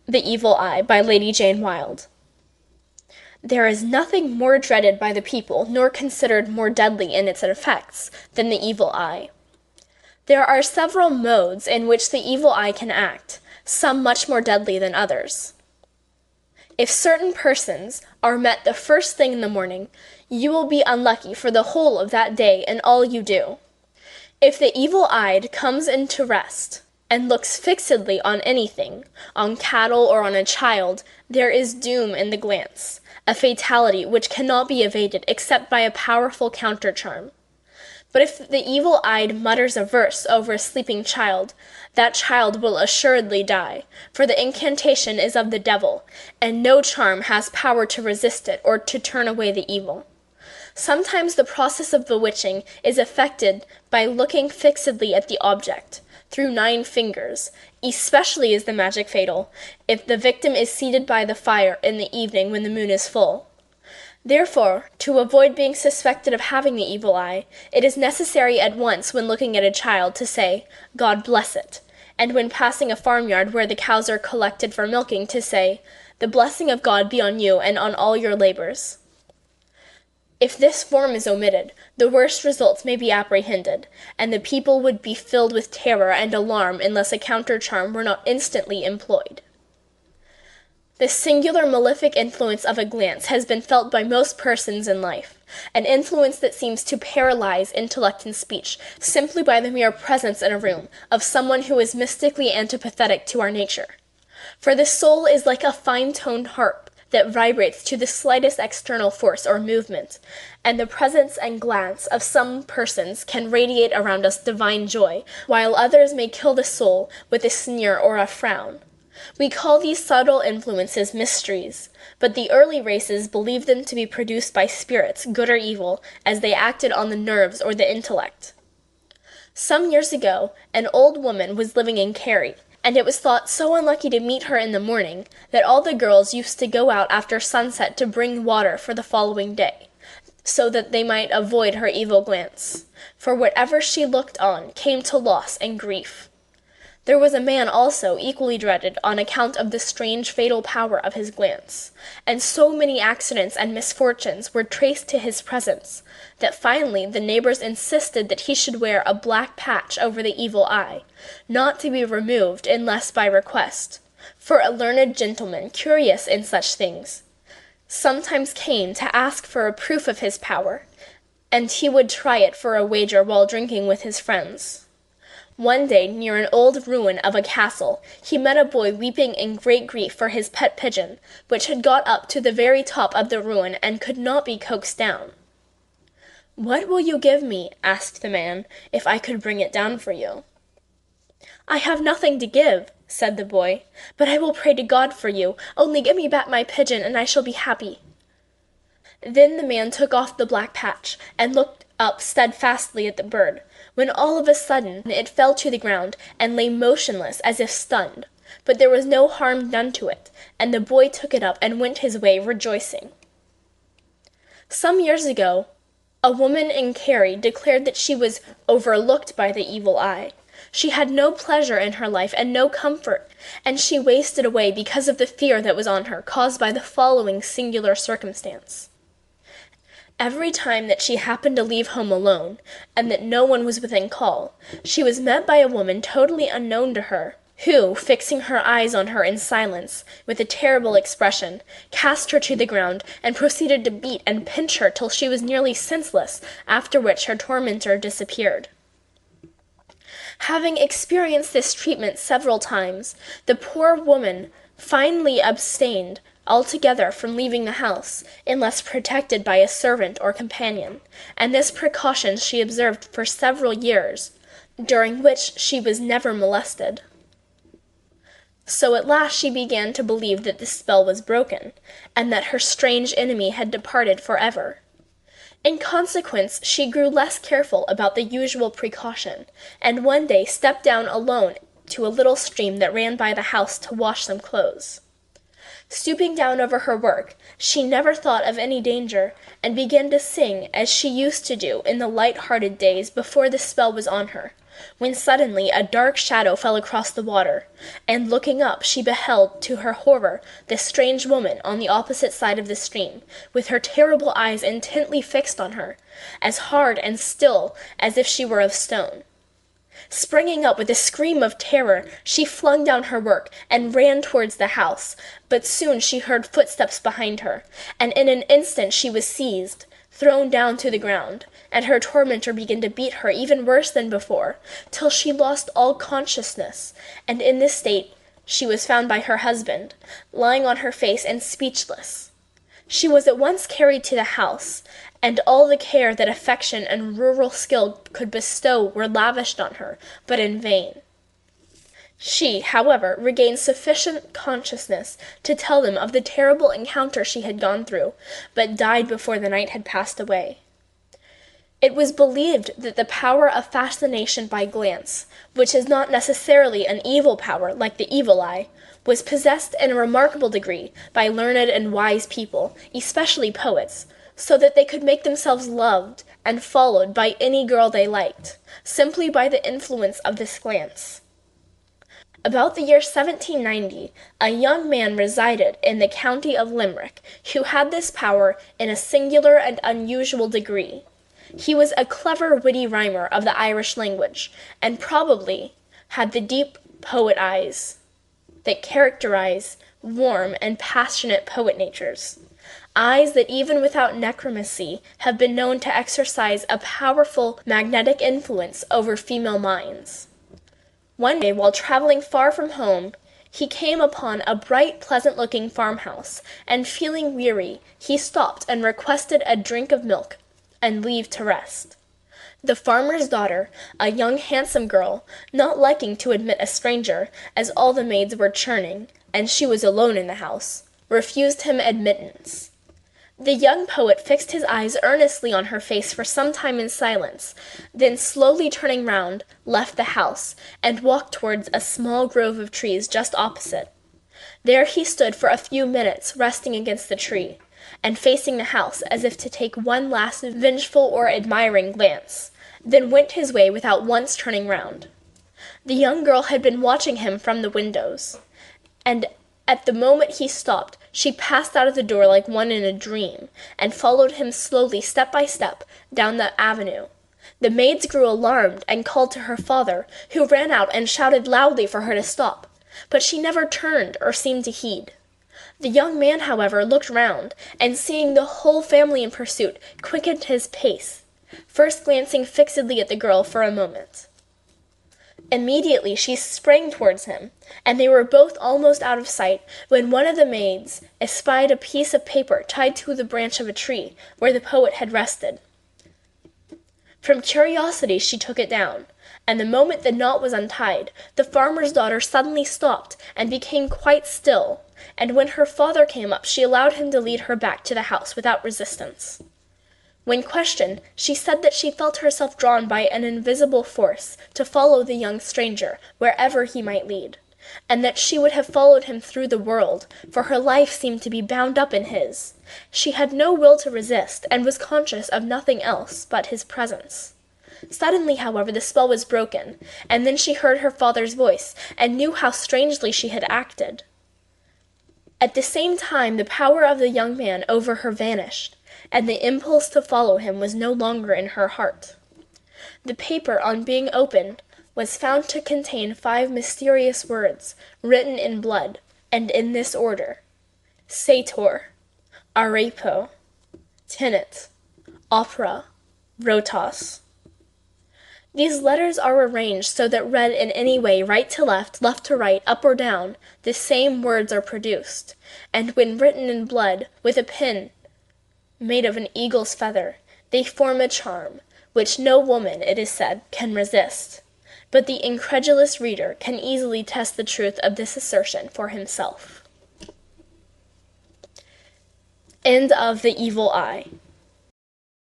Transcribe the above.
The Evil Eye by Lady Jane Wilde. There is nothing more dreaded by the people, nor considered more deadly in its effects, than the evil eye. There are several modes in which the evil eye can act, some much more deadly than others. If certain persons are met the first thing in the morning, you will be unlucky for the whole of that day in all you do. If the evil-eyed comes in to rest, and looks fixedly on anything, on cattle or on a child, there is doom in the glance, a fatality which cannot be evaded except by a powerful counter-charm. But if the evil-eyed mutters a verse over a sleeping child, that child will assuredly die, for the incantation is of the devil, and no charm has power to resist it or to turn away the evil. Sometimes the process of bewitching is effected by looking fixedly at the object, through 9 fingers, especially is the magic fatal, if the victim is seated by the fire in the evening when the moon is full. Therefore, to avoid being suspected of having the evil eye, it is necessary at once when looking at a child to say, God bless it, and when passing a farmyard where the cows are collected for milking to say, the blessing of God be on you and on all your labors. If this form is omitted, the worst results may be apprehended, and the people would be filled with terror and alarm unless a counter-charm were not instantly employed. The singular malefic influence of a glance has been felt by most persons in life, an influence that seems to paralyze intellect and speech simply by the mere presence in a room of someone who is mystically antipathetic to our nature. For the soul is like a fine-toned harp that vibrates to the slightest external force or movement, and the presence and glance of some persons can radiate around us divine joy, while others may kill the soul with a sneer or a frown. We call these subtle influences mysteries, but the early races believed them to be produced by spirits, good or evil, as they acted on the nerves or the intellect. Some years ago, an old woman was living in Kerry, and it was thought so unlucky to meet her in the morning that all the girls used to go out after sunset to bring water for the following day, so that they might avoid her evil glance, for whatever she looked on came to loss and grief. There was a man also equally dreaded on account of the strange fatal power of his glance, and so many accidents and misfortunes were traced to his presence, that finally the neighbors insisted that he should wear a black patch over the evil eye, not to be removed unless by request, for a learned gentleman, curious in such things, sometimes came to ask for a proof of his power, and he would try it for a wager while drinking with his friends. One day, near an old ruin of a castle, he met a boy weeping in great grief for his pet pigeon, which had got up to the very top of the ruin and could not be coaxed down. "What will you give me," asked the man, "if I could bring it down for you?" "I have nothing to give," said the boy, "but I will pray to God for you. Only give me back my pigeon, and I shall be happy." Then the man took off the black patch, and looked up steadfastly at the bird, when all of a sudden it fell to the ground, and lay motionless as if stunned. But there was no harm done to it, and the boy took it up and went his way rejoicing. Some years ago, a woman in Kerry declared that she was overlooked by the evil eye. She had no pleasure in her life and no comfort, and she wasted away because of the fear that was on her, caused by the following singular circumstance. Every time that she happened to leave home alone, and that no one was within call, she was met by a woman totally unknown to her, who, fixing her eyes on her in silence, with a terrible expression, cast her to the ground, and proceeded to beat and pinch her till she was nearly senseless, after which her tormentor disappeared. Having experienced this treatment several times, the poor woman finally abstained altogether from leaving the house, unless protected by a servant or companion, and this precaution she observed for several years, during which she was never molested. So at last she began to believe that the spell was broken, and that her strange enemy had departed forever. In consequence, she grew less careful about the usual precaution, and one day stepped down alone to a little stream that ran by the house to wash some clothes. Stooping down over her work, she never thought of any danger, and began to sing as she used to do in the light-hearted days before the spell was on her, when suddenly a dark shadow fell across the water, and looking up she beheld, to her horror, the strange woman on the opposite side of the stream, with her terrible eyes intently fixed on her, as hard and still as if she were of stone. Springing up with a scream of terror, she flung down her work and ran towards the house, but soon she heard footsteps behind her, and in an instant she was seized, thrown down to the ground, and her tormentor began to beat her even worse than before, till she lost all consciousness, and in this state she was found by her husband, lying on her face and speechless. She was at once carried to the house, and all the care that affection and rural skill could bestow were lavished on her, but in vain. She, however, regained sufficient consciousness to tell them of the terrible encounter she had gone through, but died before the night had passed away. It was believed that the power of fascination by glance, which is not necessarily an evil power like the evil eye, was possessed in a remarkable degree by learned and wise people, especially poets, so that they could make themselves loved and followed by any girl they liked, simply by the influence of this glance. About the year 1790, a young man resided in the county of Limerick who had this power in a singular and unusual degree. He was a clever, witty rhymer of the Irish language, and probably had the deep poet eyes that characterize warm and passionate poet natures. Eyes that even without necromancy have been known to exercise a powerful magnetic influence over female minds. One day, while traveling far from home, he came upon a bright, pleasant-looking farmhouse, and feeling weary, he stopped and requested a drink of milk and leave to rest. The farmer's daughter, a young handsome girl, not liking to admit a stranger, as all the maids were churning, and she was alone in the house, refused him admittance. The young poet fixed his eyes earnestly on her face for some time in silence, then slowly turning round, left the house, and walked towards a small grove of trees just opposite. There he stood for a few minutes, resting against the tree, and facing the house as if to take one last vengeful or admiring glance, then went his way without once turning round. The young girl had been watching him from the windows, and at the moment he stopped, she passed out of the door like one in a dream, and followed him slowly, step by step, down the avenue. The maids grew alarmed and called to her father, who ran out and shouted loudly for her to stop, but she never turned or seemed to heed. The young man, however, looked round, and seeing the whole family in pursuit, quickened his pace, first glancing fixedly at the girl for a moment. Immediately she sprang towards him, and they were both almost out of sight when one of the maids espied a piece of paper tied to the branch of a tree where the poet had rested. From curiosity she took it down, and the moment the knot was untied, the farmer's daughter suddenly stopped and became quite still, and when her father came up she allowed him to lead her back to the house without resistance. When questioned, she said that she felt herself drawn by an invisible force to follow the young stranger wherever he might lead, and that she would have followed him through the world, for her life seemed to be bound up in his. She had no will to resist, and was conscious of nothing else but his presence. Suddenly, however, the spell was broken, and then she heard her father's voice, and knew how strangely she had acted. At the same time, the power of the young man over her vanished, and the impulse to follow him was no longer in her heart. The paper, on being opened, was found to contain 5 mysterious words, written in blood, and in this order: Sator, Arepo, Tenet, Opera, Rotas. These letters are arranged so that read in any way, right to left to right, up or down, the same words are produced, and when written in blood, with a pen made of an eagle's feather, they form a charm, which no woman, it is said, can resist. But the incredulous reader can easily test the truth of this assertion for himself. End of The Evil Eye.